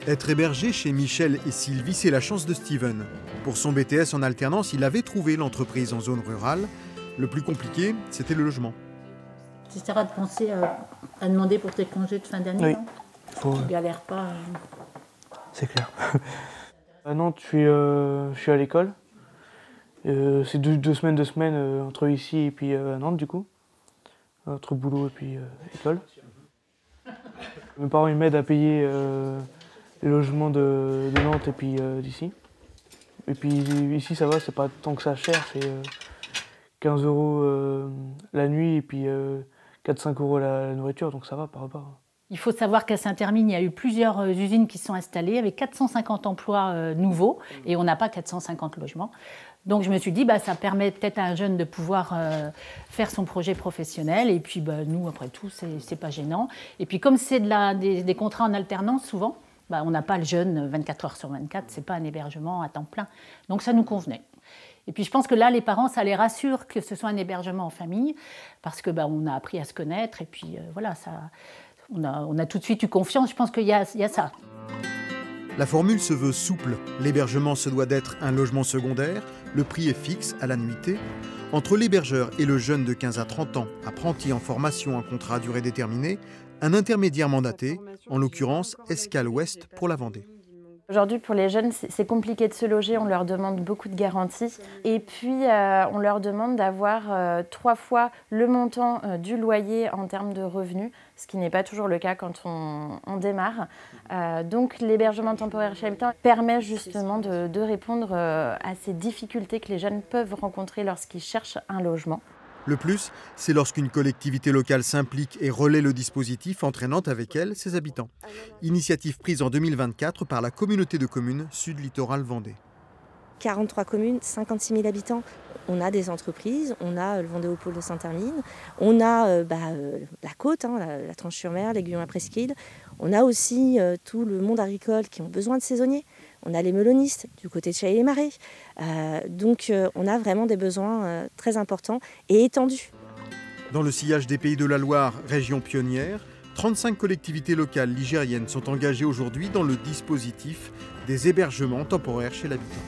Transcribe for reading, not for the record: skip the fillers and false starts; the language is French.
Être hébergé chez Michel et Sylvie, c'est la chance de Steven. Pour son BTS en alternance, il avait trouvé l'entreprise en zone rurale. Le plus compliqué, c'était le logement. Tu essaieras de penser à demander pour tes congés de fin d'année, oui. non? Tu galères pas. C'est clair. À Nantes, je suis à l'école. C'est deux semaines entre ici et puis à Nantes, du coup. Entre boulot et puis école. Mes parents ils m'aident à payer les logements de Nantes et puis d'ici. Et puis ici, ça va, c'est pas tant que ça cher. C'est 15 € la nuit et puis 4-5 € la nourriture, donc ça va par rapport. Il faut savoir qu'à Saint-Hermine, il y a eu plusieurs usines qui sont installées avec 450 emplois nouveaux et on n'a pas 450 logements. Donc je me suis dit, ça permet peut-être à un jeune de pouvoir faire son projet professionnel et puis nous, après tout, c'est pas gênant. Et puis comme c'est des contrats en alternance souvent, on n'a pas le jeune 24 heures sur 24, c'est pas un hébergement à temps plein. Donc ça nous convenait. Et puis je pense que là, les parents, ça les rassure que ce soit un hébergement en famille parce que on a appris à se connaître et puis voilà, on a tout de suite eu confiance. Je pense qu'il y a ça. La formule se veut souple. L'hébergement se doit d'être un logement secondaire. Le prix est fixe à la nuitée. Entre l'hébergeur et le jeune de 15 à 30 ans, apprenti en formation en contrat à durée déterminée, un intermédiaire mandaté, en l'occurrence Escale Ouest pour la Vendée. Aujourd'hui, pour les jeunes, c'est compliqué de se loger, on leur demande beaucoup de garanties. Et puis, on leur demande d'avoir 3 fois le montant du loyer en termes de revenus, ce qui n'est pas toujours le cas quand on démarre. Donc, l'hébergement temporaire chez habitant permet justement de répondre à ces difficultés que les jeunes peuvent rencontrer lorsqu'ils cherchent un logement. Le plus, c'est lorsqu'une collectivité locale s'implique et relaie le dispositif, entraînant avec elle ses habitants. Initiative prise en 2024 par la communauté de communes Sud Littoral Vendée. 43 communes, 56 000 habitants. On a des entreprises, on a le Vendée-au-Pôle de Saint-Hermine, on a la côte, la Tranche-sur-Mer, l'Aiguillon-la-Presqu'île. On a aussi tout le monde agricole qui ont besoin de saisonniers. On a les melonistes du côté de Chailly-les-Marais. Donc on a vraiment des besoins très importants et étendus. Dans le sillage des Pays de la Loire, région pionnière, 35 collectivités locales ligériennes sont engagées aujourd'hui dans le dispositif des hébergements temporaires chez l'habitant.